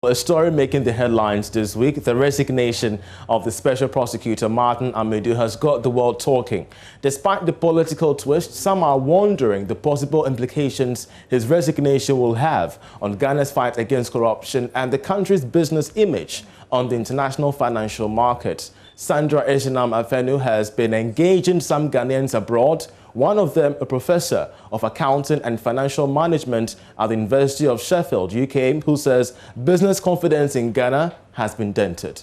A story making the headlines this week, the resignation of the Special Prosecutor Martin Amidu has got the world talking. Despite the political twist, some are wondering the possible implications his resignation will have on Ghana's fight against corruption and the country's business image on the international financial market. Sandra Eshinam Afenu has been engaging some Ghanaians abroad, one of them a professor of accounting and financial management at the University of Sheffield, UK, who says business confidence in Ghana has been dented.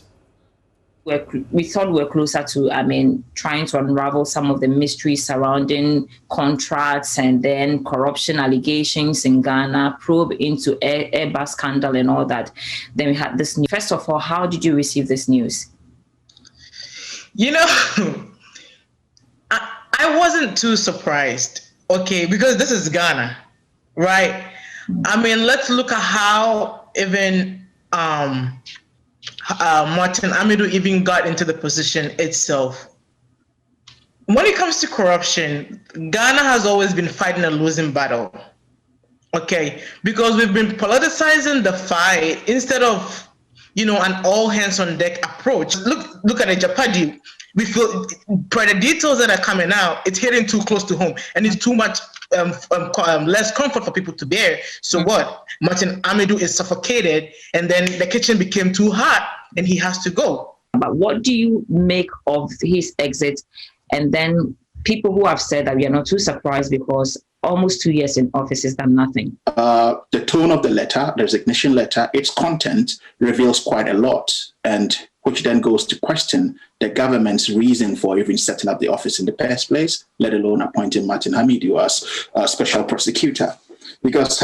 We thought we were closer to, trying to unravel some of the mysteries surrounding contracts and then corruption allegations in Ghana, probe into Airbus scandal and all that. Then we had this news. First of all, how did you receive this news? You know, I wasn't too surprised, okay, because this is Ghana, right? Let's look at how even Martin Amidu even got into the position itself. When it comes to corruption, Ghana has always been fighting a losing battle, okay, because we've been politicizing the fight instead of, an all hands on deck approach. Look at the Japan deal. We feel, per the details that are coming out, it's hitting too close to home, and it's too much less comfort for people to bear. So what? Martin Amidu is suffocated, and then the kitchen became too hot, and he has to go. But what do you make of his exit? And then people who have said that we are not too surprised because almost 2 years in office has done nothing. The tone of the letter, the resignation letter, its content reveals quite a lot, and which then goes to question the government's reason for even setting up the office in the first place, let alone appointing Martin Amidu as a special prosecutor. Because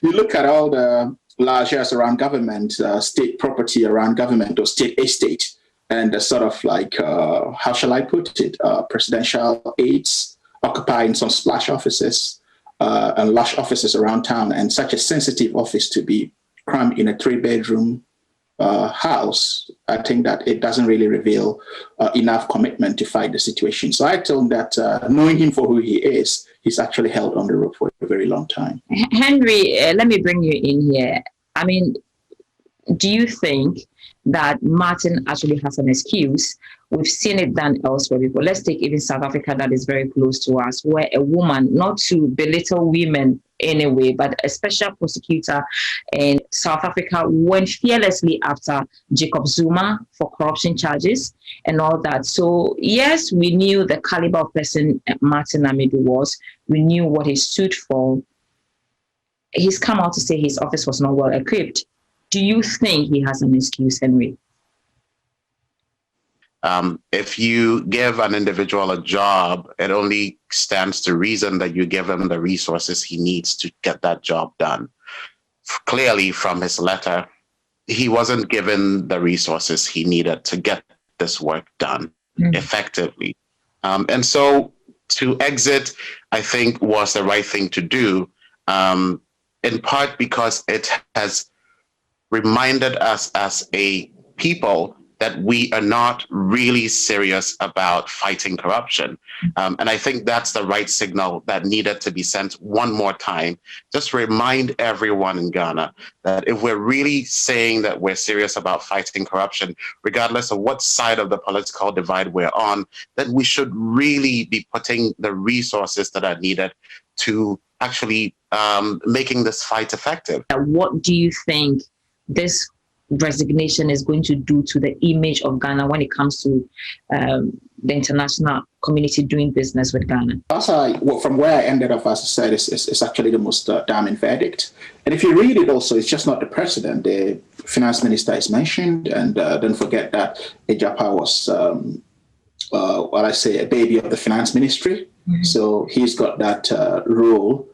you look at all the largesse around government, state property around government or state estate, and the sort of like, how shall I put it, presidential aides occupying some splash offices and lush offices around town, and such a sensitive office to be crammed in a 3-bedroom house. I think that it doesn't really reveal enough commitment to fight the situation. So I told him that knowing him for who he is, he's actually held on the rope for a very long time. Henry, let me bring you in here. Do you think that Martin actually has an excuse? We've seen it done elsewhere before. Let's take even South Africa, that is very close to us, where a woman, not to belittle women anyway, but a special prosecutor in South Africa went fearlessly after Jacob Zuma for corruption charges and all that. So yes, we knew the caliber of person Martin Amidu was. We knew what he stood for. He's come out to say his office was not well equipped. Do you think he has an excuse, Henry? If you give an individual a job, it only stands to reason that you give him the resources he needs to get that job done. Clearly, from his letter, he wasn't given the resources he needed to get this work done effectively. And so to exit, I think, was the right thing to do, in part because it has reminded us as a people that we are not really serious about fighting corruption. And I think that's the right signal that needed to be sent one more time. Just remind everyone in Ghana that if we're really saying that we're serious about fighting corruption, regardless of what side of the political divide we're on, that we should really be putting the resources that are needed to actually making this fight effective. What do you think this resignation is going to do to the image of Ghana when it comes to the international community doing business with Ghana? From where I ended up, as I said, it's actually the most damning verdict. And if you read it also, it's just not the president. The finance minister is mentioned, and don't forget that Ejapa was, a baby of the finance ministry. So he's got that role.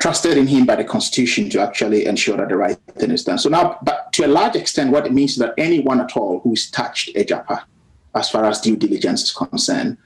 Trusted in him by the Constitution to actually ensure that the right thing is done. So now, but to a large extent, what it means is that anyone at all who's touched Ejapa, as far as due diligence is concerned,